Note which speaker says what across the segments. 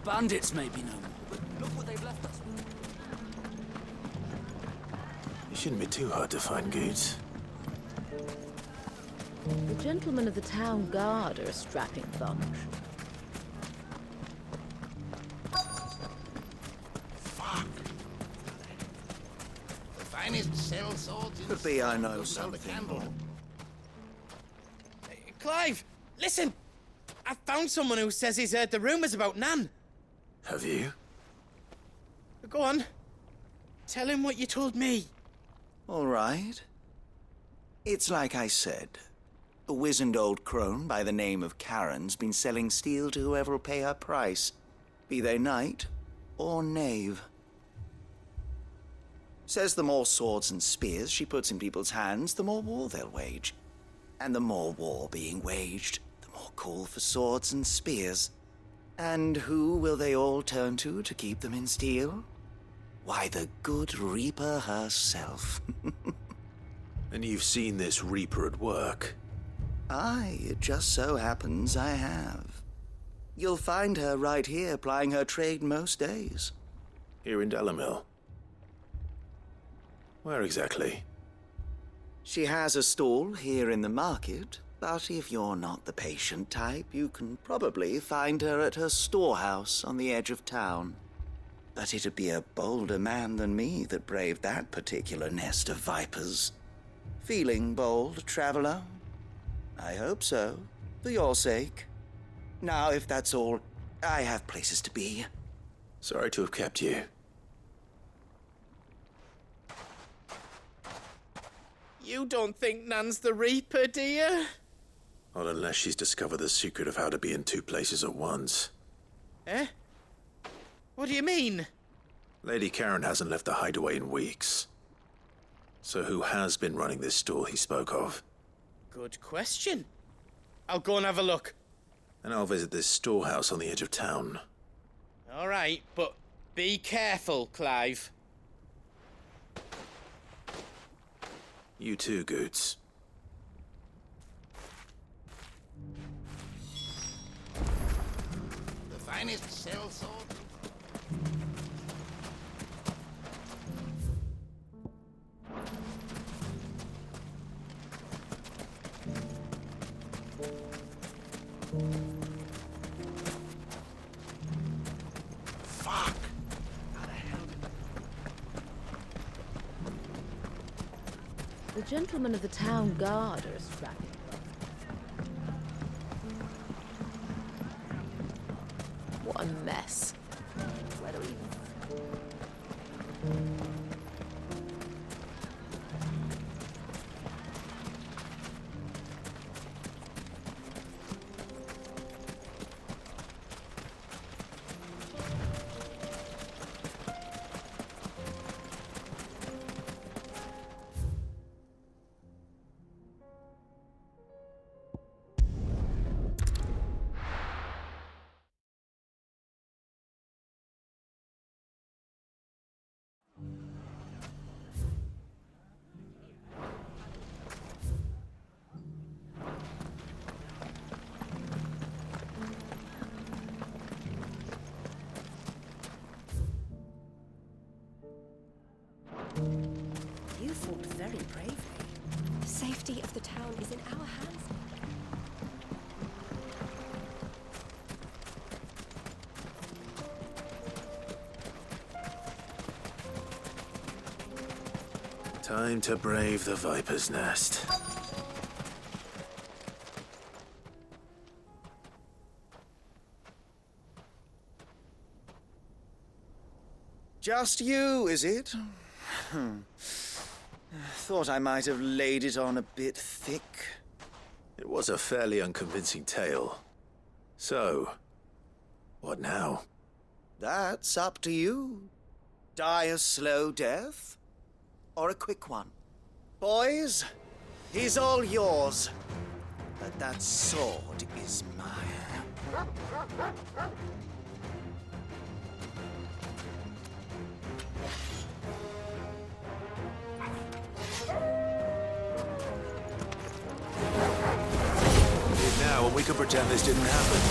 Speaker 1: bandits may be no more, but look what they've left us with.
Speaker 2: It shouldn't be too hard to find goods.
Speaker 3: The gentlemen of the town guard are a strapping bunch.
Speaker 4: Fuck! The finest sell swords in
Speaker 5: Could be I know something more.
Speaker 6: Clive, listen! I found someone who says he's heard the rumors about Nan.
Speaker 2: Have you?
Speaker 6: Go on. Tell him what you told me.
Speaker 5: All right. It's like I said. A wizened old crone by the name of Karen's been selling steel to whoever'll pay her price, be they knight or knave. Says the more swords and spears she puts in people's hands, the more war they'll wage. And the more war being waged, the more call for swords and spears. And who will they all turn to keep them in steel? Why, the good Reaper herself.
Speaker 2: And you've seen this Reaper at work?
Speaker 5: Aye, it just so happens I have. You'll find her right here plying her trade most days.
Speaker 2: Here in Delamil? Where exactly?
Speaker 5: She has a stall here in the market, but if you're not the patient type, you can probably find her at her storehouse on the edge of town. But it'd be a bolder man than me that braved that particular nest of vipers. Feeling bold, traveler? I hope so, for your sake. Now, if that's all, I have places to be.
Speaker 2: Sorry to have kept you.
Speaker 6: You don't think Nan's the Reaper, do you?
Speaker 2: Not unless she's discovered the secret of how to be in two places at once.
Speaker 6: Eh? What do you mean?
Speaker 2: Lady Karen hasn't left the hideaway in weeks. So who has been running this stall he spoke of?
Speaker 6: Good question. I'll go and have a look.
Speaker 2: And I'll visit this storehouse on the edge of town.
Speaker 6: All right, but be careful, Clive.
Speaker 2: You too, Goots.
Speaker 4: the finest sell swords. Fuck! How the hell did
Speaker 3: The gentlemen of the town guard are a strapping bunch. What a mess. Where do we...
Speaker 7: You fought very bravely. The safety of the town is in our hands.
Speaker 2: Time to brave the Viper's Nest.
Speaker 5: Just you, is it? Thought I might have laid it on a bit thick.
Speaker 2: It was a fairly unconvincing tale. So, what now?
Speaker 5: That's up to you. Die a slow death, or a quick one. Boys, he's all yours. But that sword is mine.
Speaker 2: Now, when we can pretend this didn't happen.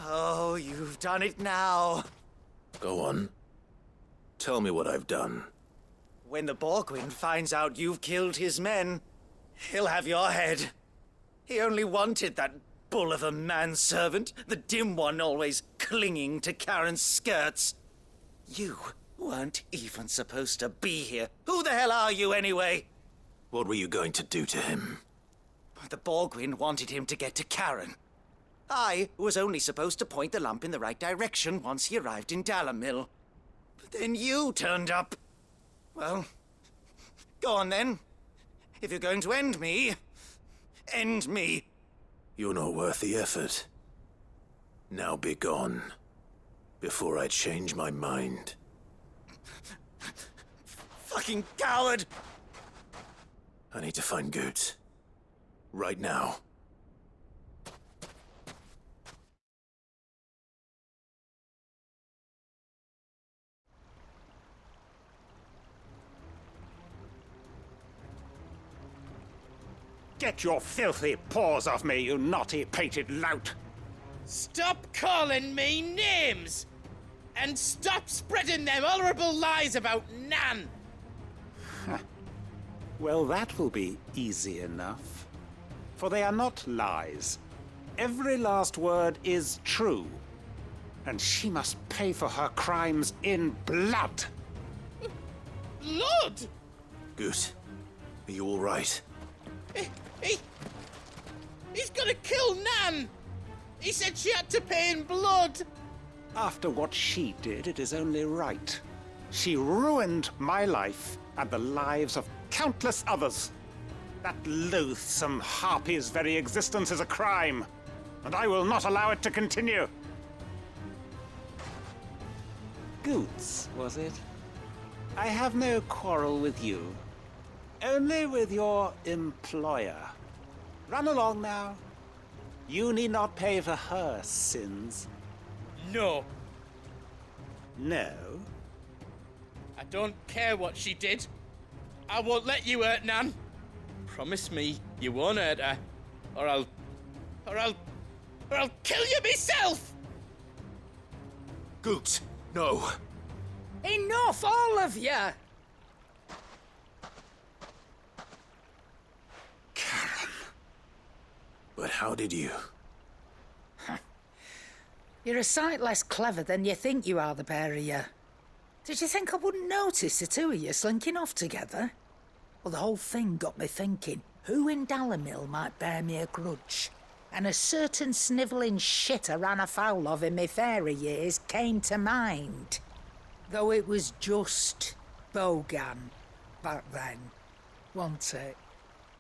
Speaker 5: Oh, you've done it now.
Speaker 2: Go on. Tell me what I've done.
Speaker 5: When the Borgwyn finds out you've killed his men, he'll have your head. He only wanted that bull of a manservant, the dim one always clinging to Karen's skirts. You weren't even supposed to be here. Who the hell are you anyway?
Speaker 2: What were you going to do to him?
Speaker 5: The Borgwyn wanted him to get to Karen. I was only supposed to point the lamp in the right direction once he arrived in Dalamil. But then you turned up. Well, go on then. If you're going to end me, end me.
Speaker 2: You're not worth the effort. Now be gone, before I change my mind.
Speaker 5: Fucking coward!
Speaker 2: I need to find Goots. Right now.
Speaker 8: Get your filthy paws off me, you naughty-pated lout!
Speaker 6: Stop calling me names! And stop spreading them horrible lies about Nan!
Speaker 8: Well, that will be easy enough. For they are not lies. Every last word is true. And she must pay for her crimes in blood.
Speaker 6: Lord!
Speaker 2: Goot, are you all right?
Speaker 6: He's gonna kill Nan! He said she had to pay in blood!
Speaker 8: After what she did, it is only right. She ruined my life and the lives of countless others. That loathsome harpy's very existence is a crime, and I will not allow it to continue. Goots, was it? I have no quarrel with you. Only with your employer. Run along now. You need not pay for her sins.
Speaker 6: No.
Speaker 8: No?
Speaker 6: I don't care what she did. I won't let you hurt Nan. Promise me you won't hurt her, or I'll kill you myself!
Speaker 2: Goots, no.
Speaker 9: Enough, all of you!
Speaker 2: But how did you?
Speaker 9: You're a sight less clever than you think you are, the pair of you. Did you think I wouldn't notice the two of you slinking off together? Well, the whole thing got me thinking, who in Dalamil might bear me a grudge? And a certain snivelling shit I ran afoul of in my fairy years came to mind. Though it was just Bogan back then, wasn't it?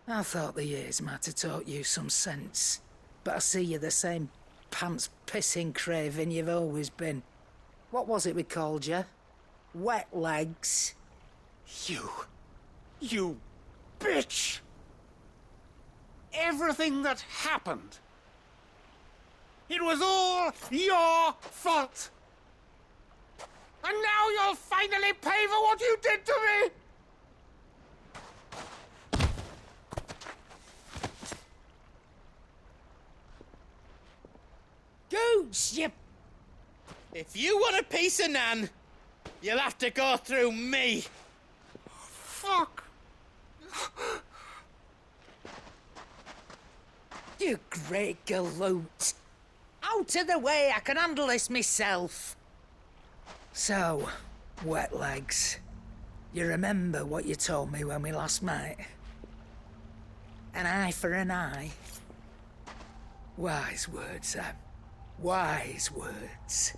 Speaker 9: I thought the years might have taught you some sense, but I see you're the same pants-pissing craven you've always been. What was it we called you? Wet legs?
Speaker 8: You bitch! Everything that happened, it was all your fault! And now you'll finally pay for what you did to me!
Speaker 9: Goots, you...
Speaker 6: If you want a piece of Nan, you'll have to go through me.
Speaker 8: Fuck!
Speaker 9: You great galoot. Out of the way, I can handle this myself. So, wet legs, you remember what you told me when we last met? An eye for an eye. Wise words, Sam. Wise words.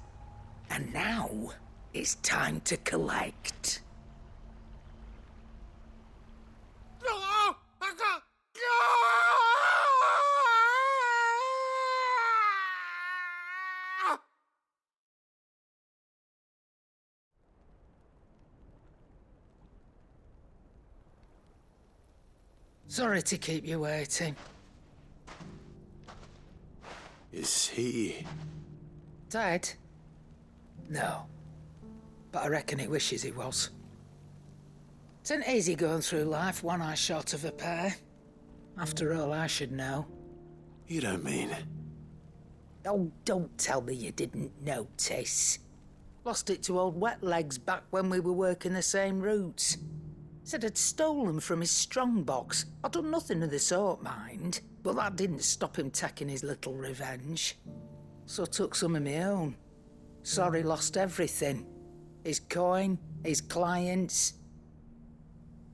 Speaker 9: And now, it's time to collect. Sorry to keep you waiting.
Speaker 2: Is he...
Speaker 9: Dead? No. But I reckon he wishes he was. It ain't easy going through life one eye short of a pair. After all, I should know.
Speaker 2: You don't mean...
Speaker 9: Oh, don't tell me you didn't notice. Lost it to old Wet Legs back when we were working the same routes. Said I'd stolen from his strongbox. I'd done nothing of the sort, mind. But that didn't stop him taking his little revenge. So I took some of my own. Sorry, lost everything. His coin, his clients.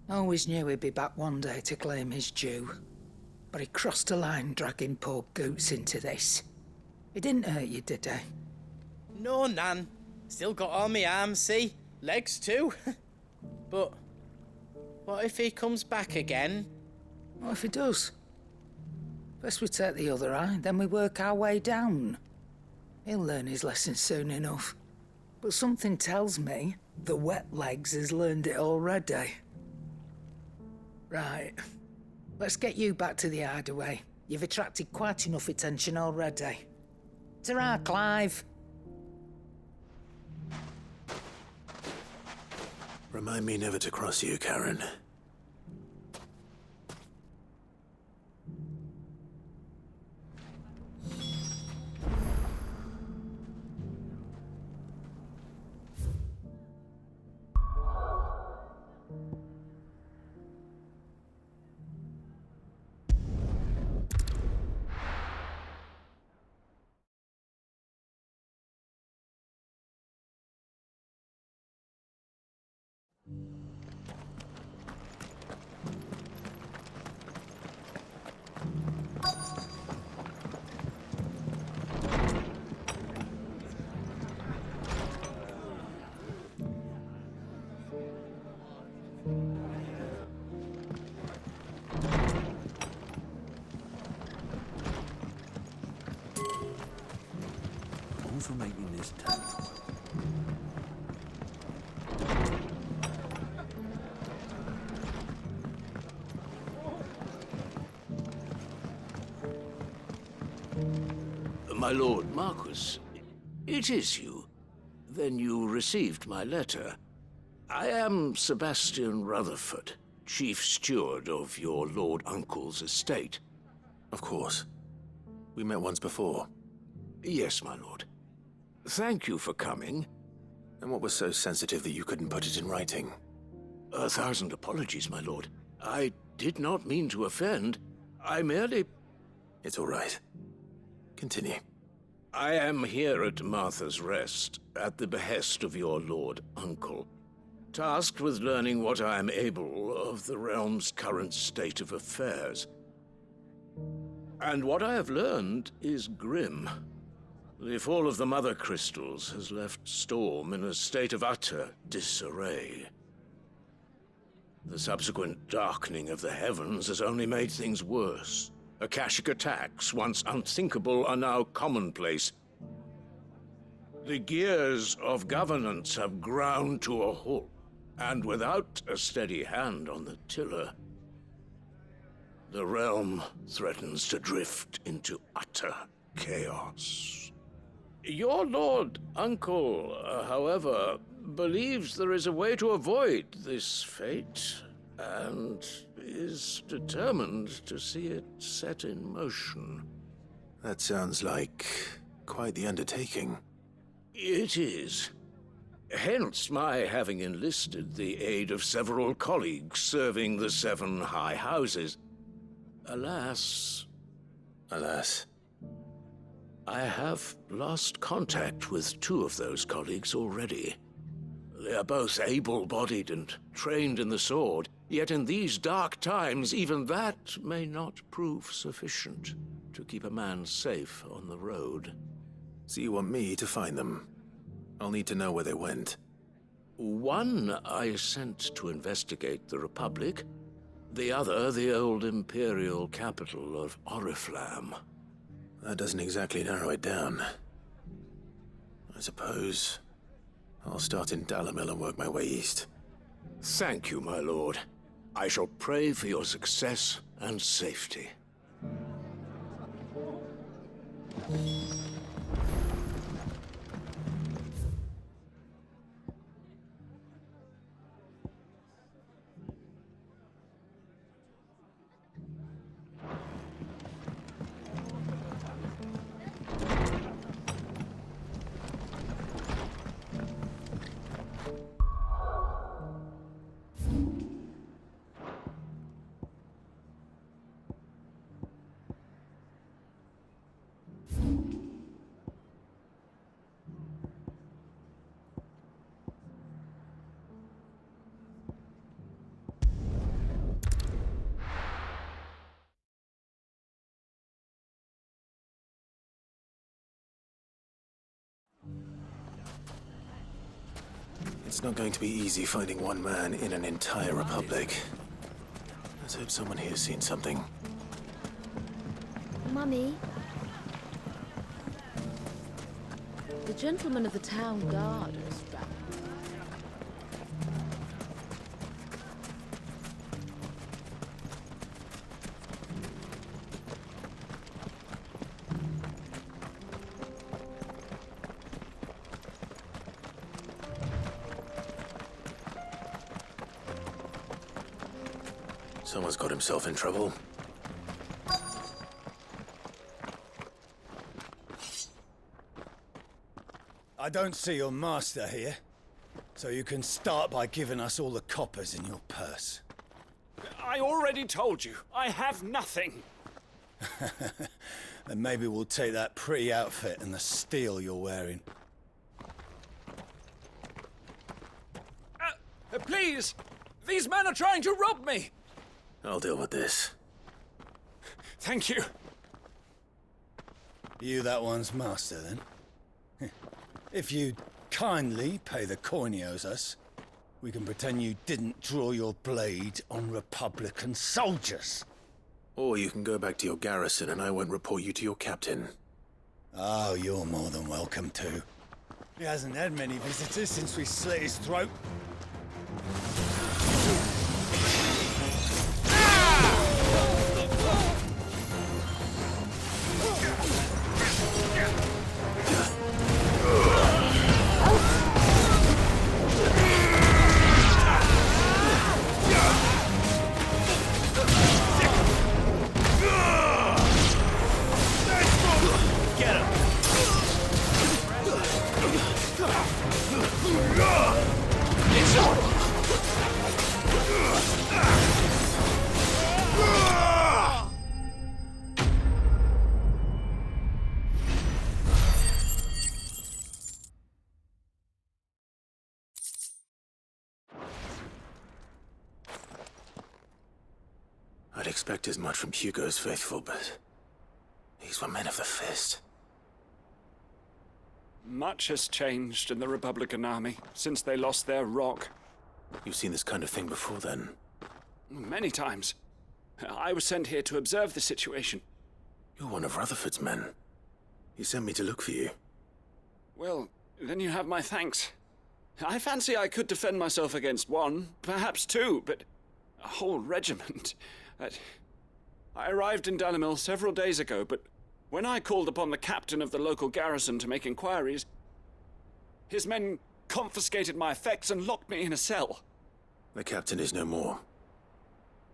Speaker 9: Always knew he'd be back one day to claim his due. But he crossed a line dragging poor Goots into this. He didn't hurt you, did he?
Speaker 6: No, Nan. Still got all my arms, see? Legs too. But what if he comes back again?
Speaker 9: What if he does? First we take the other eye, then we work our way down. He'll learn his lesson soon enough. But something tells me the Wet Legs has learned it already. Right. Let's get you back to the hideaway. You've attracted quite enough attention already. Ta-ra, Clive.
Speaker 2: Remind me never to cross you, Karen.
Speaker 1: All for making this town.
Speaker 10: My lord Marquis, it is you. Then you received my letter. I am Sebastian Rutherford, chief steward of your lord uncle's estate.
Speaker 2: Of course. We met once before.
Speaker 10: Yes, my lord. Thank you for coming.
Speaker 2: And what was so sensitive that you couldn't put it in writing?
Speaker 10: 1,000 apologies, my lord. I did not mean to offend. I merely...
Speaker 2: It's all right. Continue.
Speaker 10: I am here at Martha's Rest, at the behest of your lord uncle, tasked with learning what I am able of the realm's current state of affairs. And what I have learned is grim. The fall of the Mother Crystals has left Storm in a state of utter disarray. The subsequent darkening of the heavens has only made things worse. Akashic attacks, once unthinkable, are now commonplace. The gears of governance have ground to a halt, and without a steady hand on the tiller, the realm threatens to drift into utter chaos. Your lord uncle, however, believes there is a way to avoid this fate, and is determined to see it set in motion.
Speaker 2: That sounds like quite the undertaking.
Speaker 10: It is. Hence my having enlisted the aid of several colleagues serving the 7 high houses. Alas, I have lost contact with 2 of those colleagues already. They are both able-bodied and trained in the sword, yet in these dark times, even that may not prove sufficient to keep a man safe on the road.
Speaker 2: So you want me to find them? I'll need to know where they went.
Speaker 10: One I sent to investigate the Republic, the other the old Imperial capital of Oriflamme.
Speaker 2: That doesn't exactly narrow it down. I suppose I'll start in Dalamil and work my way east.
Speaker 10: Thank you, my lord. I shall pray for your success and safety.
Speaker 2: It's not going to be easy finding one man in an entire republic. Let's hope someone here's seen something.
Speaker 3: Mummy? The gentlemen of the town guard are strapped.
Speaker 2: Someone's got himself in trouble.
Speaker 1: I don't see your master here, so you can start by giving us all the coppers in your purse.
Speaker 8: I already told you, I have nothing.
Speaker 1: Then maybe we'll take that pretty outfit and the steel you're wearing.
Speaker 8: Please! These men are trying to rob me!
Speaker 2: I'll deal with this.
Speaker 8: Thank you.
Speaker 1: You that one's master, then? If you'd kindly pay the coin he owes us, we can pretend you didn't draw your blade on Republican soldiers.
Speaker 2: Or you can go back to your garrison and I won't report you to your captain.
Speaker 1: Oh, you're more than welcome to. He hasn't had many visitors since we slit his throat.
Speaker 2: I'd expect as much from Hugo's faithful, but these were men of the fist.
Speaker 11: Much has changed in the Republican army since they lost their rock.
Speaker 2: You've seen this kind of thing before, then?
Speaker 11: Many times. I was sent here to observe the situation.
Speaker 2: You're one of Rutherford's men. He sent me to look for you.
Speaker 11: Well, then you have my thanks. I fancy I could defend myself against one, perhaps two, but a whole regiment. I arrived in Dalimil several days ago, but when I called upon the captain of the local garrison to make inquiries, his men confiscated my effects and locked me in a cell.
Speaker 2: The captain is no more,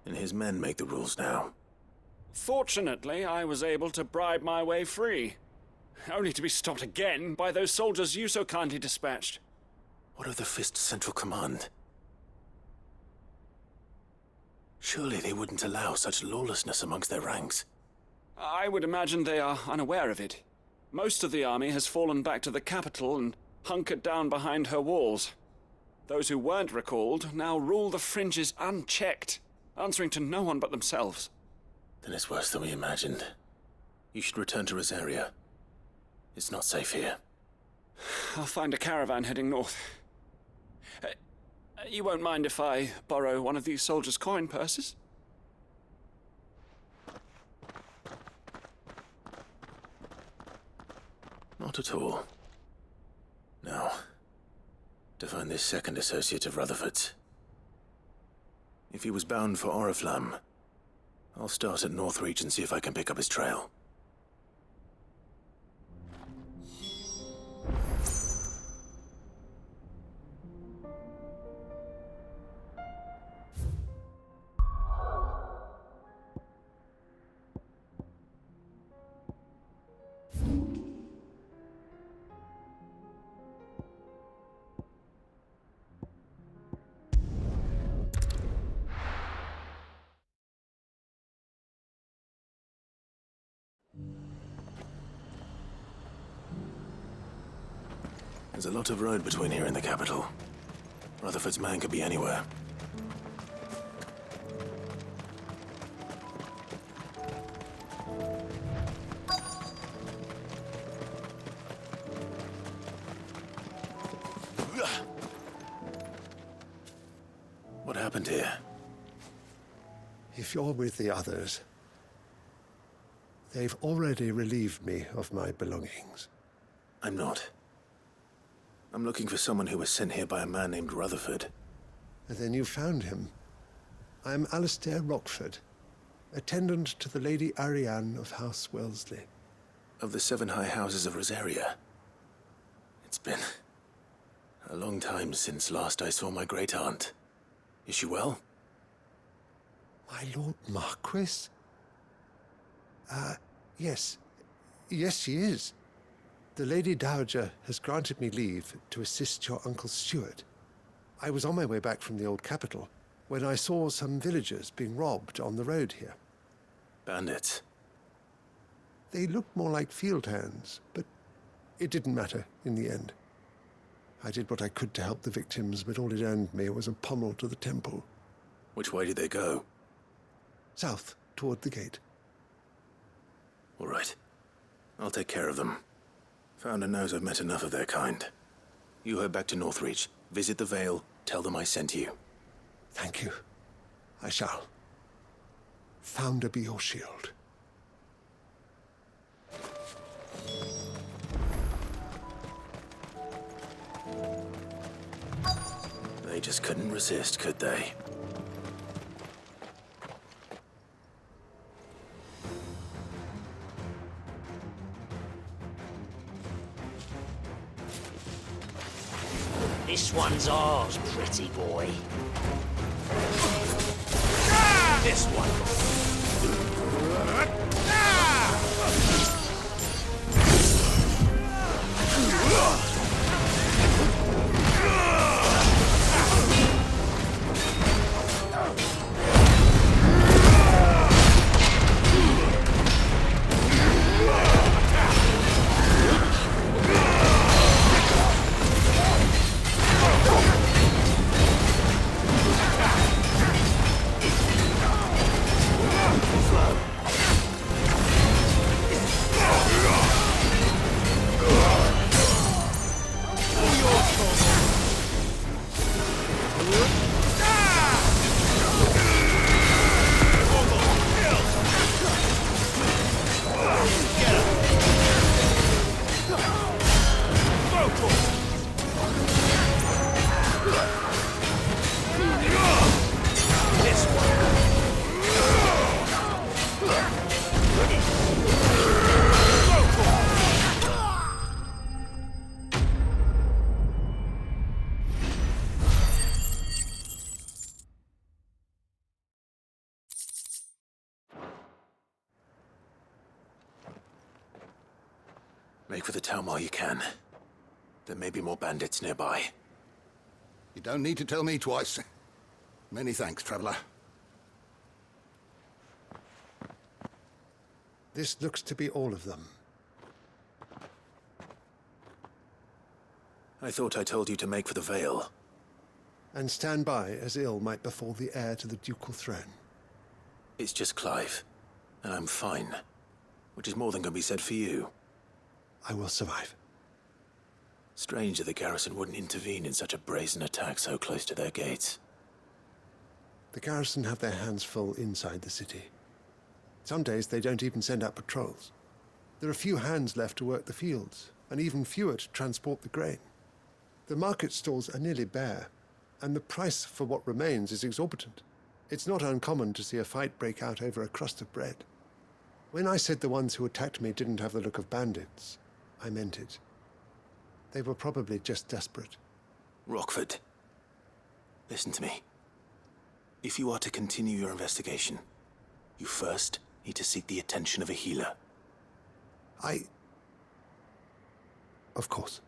Speaker 2: and his men make the rules now.
Speaker 11: Fortunately, I was able to bribe my way free, only to be stopped again by those soldiers you so kindly dispatched.
Speaker 2: What of the Fist's Central Command? Surely they wouldn't allow such lawlessness amongst their ranks.
Speaker 11: I would imagine they are unaware of it. Most of the army has fallen back to the capital and hunkered down behind her walls. Those who weren't recalled now rule the fringes unchecked, answering to no one but themselves.
Speaker 2: Then it's worse than we imagined. You should return to Rosaria. It's not safe here.
Speaker 11: I'll find a caravan heading north. You won't mind if I borrow one of these soldiers' coin purses?
Speaker 2: Not at all. Now, to find this second associate of Rutherford's. If he was bound for Oriflamme, I'll start at Northreach and see if I can pick up his trail. There's a lot of road between here and the capital. Rutherford's man could be anywhere. What happened here?
Speaker 12: If you're with the others, they've already relieved me of my belongings.
Speaker 2: I'm not. I'm looking for someone who was sent here by a man named Rutherford.
Speaker 12: And then you found him. I'm Alistair Rockford, attendant to the Lady Ariane of House Wellesley.
Speaker 2: Of the 7 high houses of Rosaria. It's been a long time since last I saw my great-aunt. Is she well?
Speaker 12: My Lord Marquis? Yes. Yes, she is. The Lady Dowager has granted me leave to assist your Uncle Stuart. I was on my way back from the old capital when I saw some villagers being robbed on the road here.
Speaker 2: Bandits?
Speaker 12: They looked more like field hands, but it didn't matter in the end. I did what I could to help the victims, but all it earned me was a pommel to the temple.
Speaker 2: Which way did they go?
Speaker 12: South, toward the gate.
Speaker 2: All right. I'll take care of them. Founder knows I've met enough of their kind. You head back to Northreach, visit the Vale, tell them I sent you.
Speaker 12: Thank you. I shall. Founder be your shield.
Speaker 2: They just couldn't resist, could they?
Speaker 10: This one's ours, pretty boy. This one.
Speaker 2: Make for the town while you can. There may be more bandits nearby.
Speaker 13: You don't need to tell me twice. Many thanks, traveler.
Speaker 12: This looks to be all of them.
Speaker 2: I thought I told you to make for the Vale.
Speaker 12: And stand by as ill might befall the heir to the ducal throne.
Speaker 2: It's just Clive, and I'm fine. Which is more than can be said for you.
Speaker 12: I will survive.
Speaker 2: Strange that the garrison wouldn't intervene in such a brazen attack so close to their gates.
Speaker 12: The garrison have their hands full inside the city. Some days they don't even send out patrols. There are few hands left to work the fields, and even fewer to transport the grain. The market stalls are nearly bare, and the price for what remains is exorbitant. It's not uncommon to see a fight break out over a crust of bread. When I said the ones who attacked me didn't have the look of bandits, I meant it. They were probably just desperate.
Speaker 2: Rockford, listen to me. If you are to continue your investigation, you first need to seek the attention of a healer.
Speaker 12: Of course.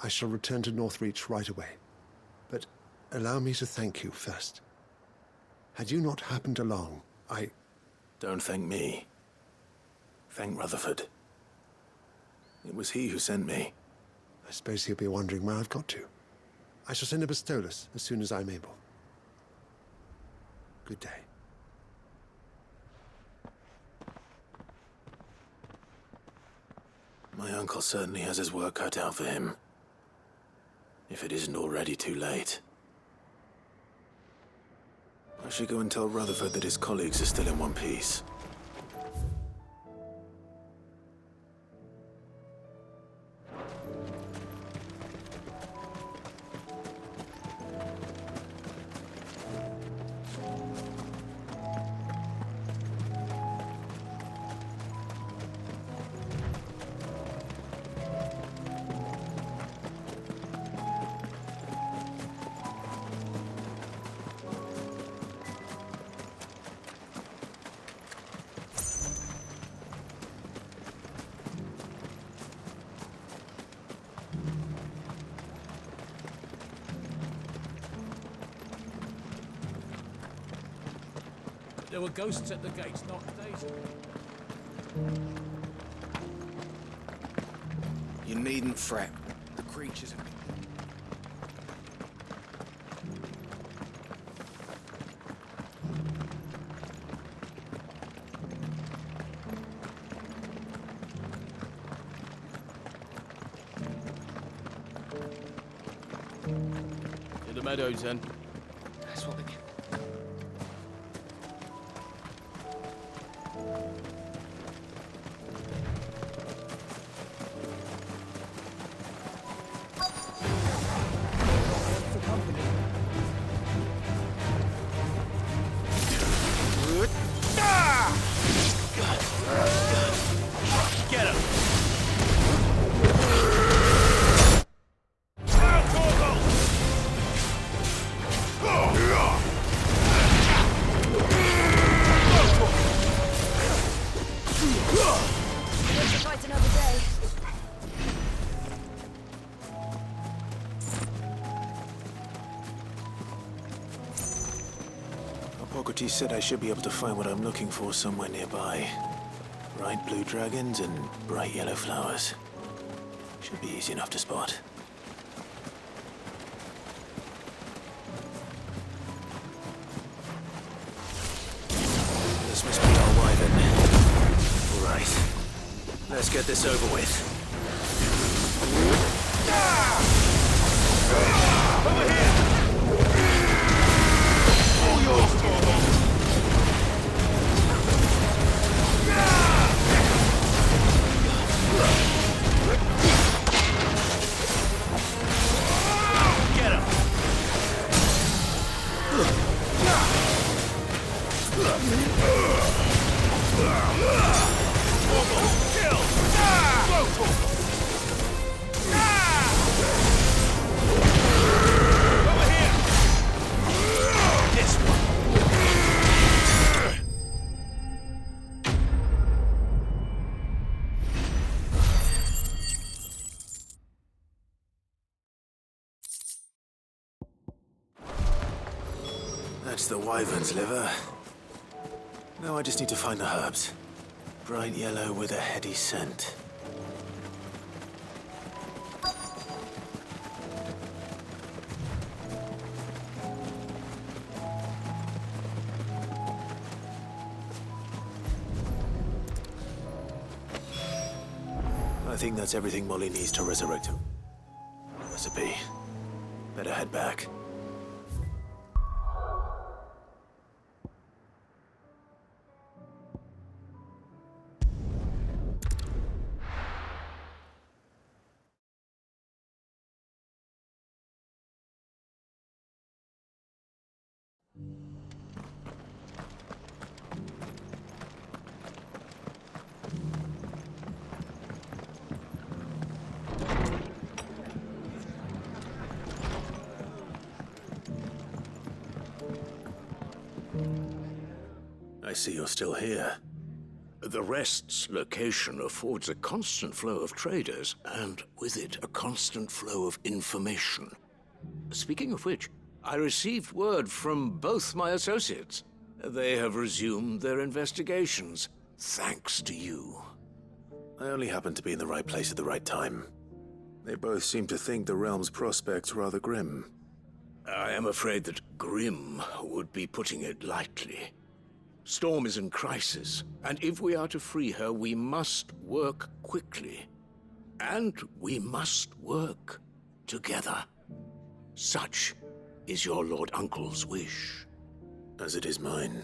Speaker 12: I shall return to Northreach right away. But allow me to thank you first. Had you not happened along,
Speaker 2: Don't thank me. Thank Rutherford. It was he who sent me.
Speaker 12: I suppose he'll be wondering where I've got to. I shall send a Bastolus as soon as I'm able. Good day.
Speaker 2: My uncle certainly has his work cut out for him. If it isn't already too late. I should go and tell Rutherford that his colleagues are still in one piece.
Speaker 14: There were ghosts at the gates not days ago.
Speaker 4: You needn't fret. The creatures have...
Speaker 6: To the meadows, then.
Speaker 4: That's what they get.
Speaker 6: Get him!
Speaker 7: Let's fight another day.
Speaker 2: Hippocrates said I should be able to find what I'm looking for somewhere nearby. Bright blue dragons and bright yellow flowers. Should be easy enough to spot. This must be our wyvern. All right. Let's get this over with. Over here! All yours, Torvald! Get him! Kill! Over here! This one! That's the wyvern's liver. Now I just need to find the herbs. Bright yellow with a heady scent. I think that's everything Molly needs to resurrect him. Recipe. Better head back. I see you're still here.
Speaker 10: The Rest's location affords a constant flow of traders, and with it, a constant flow of information. Speaking of which, I received word from both my associates. They have resumed their investigations, thanks to you.
Speaker 2: I only happened to be in the right place at the right time. They both seem to think the realm's prospects rather grim.
Speaker 10: I am afraid that grim would be putting it lightly. Storm is in crisis, and if we are to free her, we must work quickly. And we must work together. Such is your Lord Uncle's wish.
Speaker 2: As it is mine.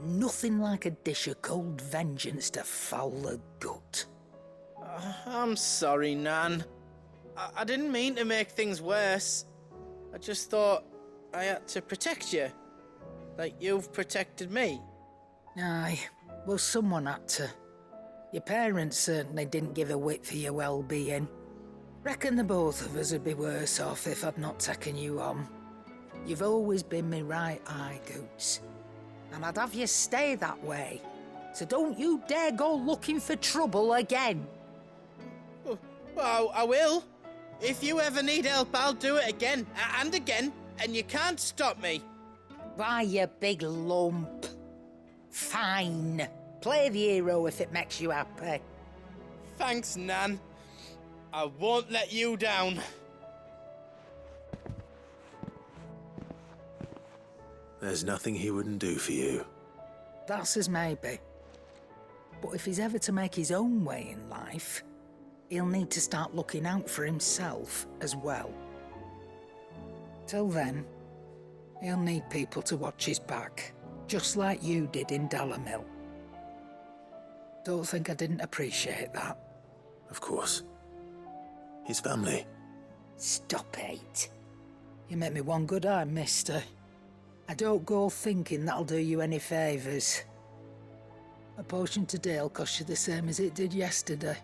Speaker 9: Nothing like a dish of cold vengeance to foul the gut.
Speaker 6: I'm sorry, Nan. I didn't mean to make things worse. I just thought I had to protect you. Like you've protected me.
Speaker 9: Aye, well, someone had to. Your parents certainly didn't give a whit for your well-being. Reckon the both of us would be worse off if I'd not taken you on. You've always been me right eye, Goots. And I'd have you stay that way. So don't you dare go looking for trouble again.
Speaker 6: Well, I will. If you ever need help, I'll do it again and again, and you can't stop me.
Speaker 9: Why, you big lump. Fine. Play the hero if it makes you happy.
Speaker 6: Thanks, Nan. I won't let you down.
Speaker 2: There's nothing he wouldn't do for you.
Speaker 9: That's as maybe. But if he's ever to make his own way in life, he'll need to start looking out for himself as well. Till then, he'll need people to watch his back, just like you did in Dalamil. Don't think I didn't appreciate that.
Speaker 2: Of course. His family.
Speaker 9: Stop it. You make me one good eye, mister. I don't go thinking that'll do you any favours. A potion today'll cost you the same as it did yesterday.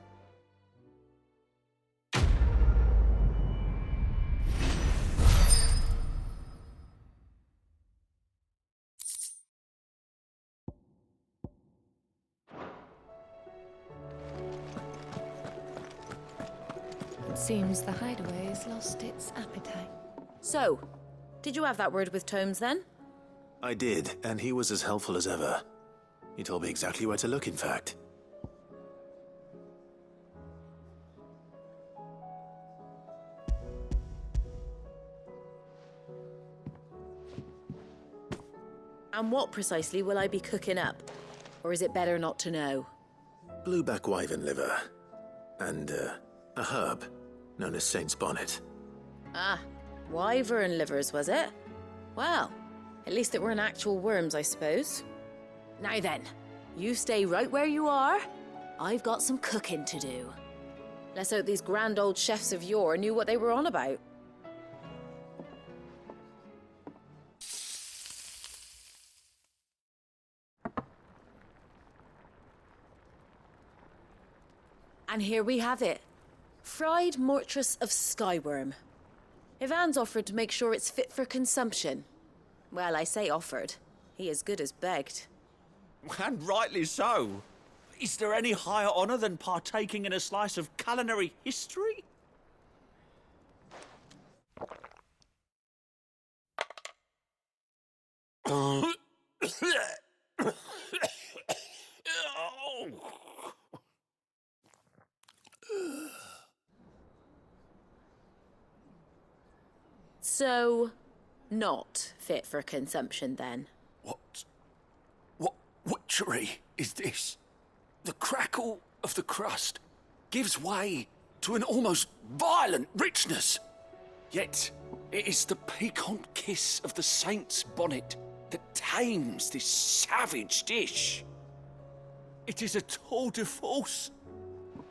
Speaker 3: It seems the hideaway has lost its appetite. So, did you have that word with Tomes then?
Speaker 2: I did, and he was as helpful as ever. He told me exactly where to look, in fact.
Speaker 3: And what precisely will I be cooking up? Or is it better not to know?
Speaker 2: Blueback wyvern liver. And, a herb known as Saint's Bonnet.
Speaker 3: Ah, wyvern livers, was it? Well, at least it weren't actual worms, I suppose. Now then, you stay right where you are. I've got some cooking to do. Let's hope these grand old chefs of yore knew what they were on about. And here we have it. Fried mortress of skyworm. Ivan's offered to make sure it's fit for consumption. Well, I say offered. He as good as begged.
Speaker 15: And rightly so. Is there any higher honour than partaking in a slice of culinary history?
Speaker 3: So, not fit for consumption then?
Speaker 11: What witchery is this? The crackle of the crust gives way to an almost violent richness. Yet, it is the piquant kiss of the saint's bonnet that tames this savage dish. It is a tour de force,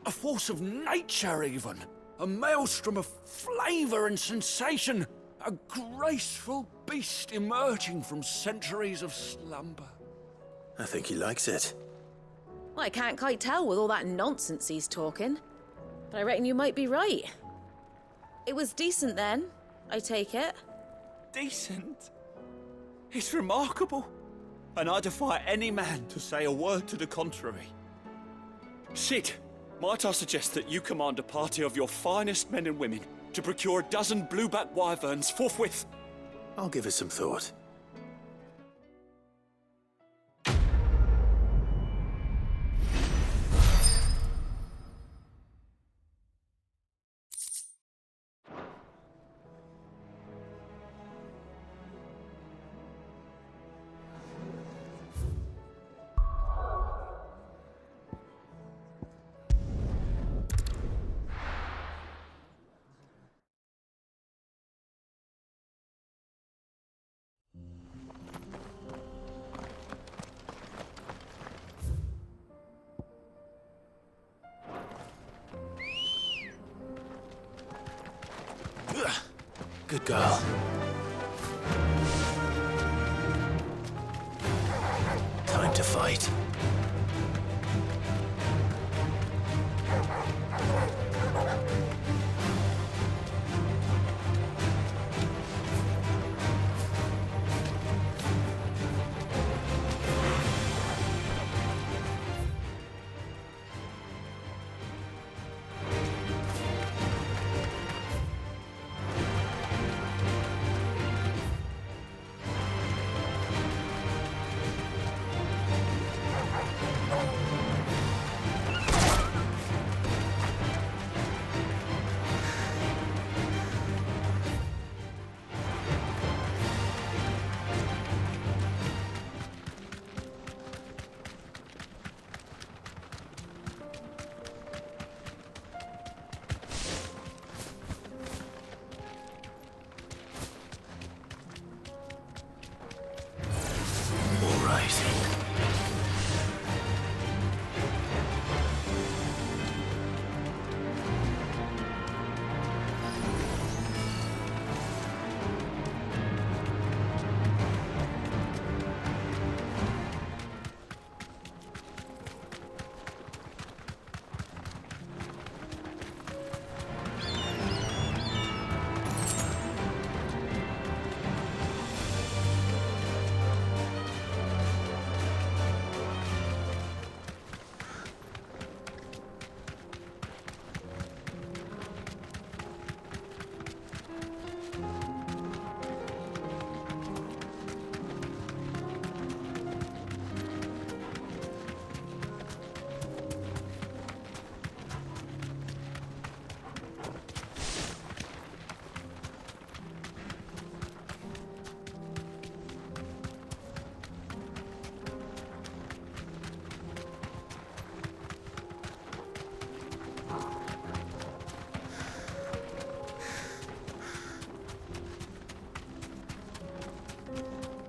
Speaker 11: a force of nature even, a maelstrom of flavour and sensation, a graceful beast emerging from centuries of slumber.
Speaker 2: I think he likes it.
Speaker 3: Well, I can't quite tell with all that nonsense he's talking. But I reckon you might be right. It was decent then, I take it.
Speaker 15: Decent? It's remarkable. And I defy any man to say a word to the contrary. Sid, might I suggest that you command a party of your finest men and women to procure a dozen blueback wyverns forthwith?
Speaker 2: I'll give it some thought. Good girl. Time to fight.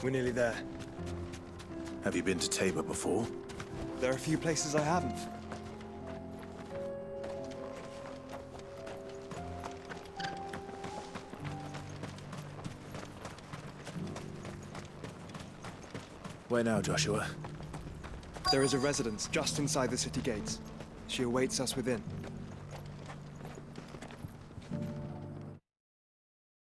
Speaker 16: We're nearly there.
Speaker 2: Have you been to Tabor before?
Speaker 16: There are a few places I haven't.
Speaker 2: Where now, Joshua?
Speaker 16: There is a residence just inside the city gates. She awaits us within.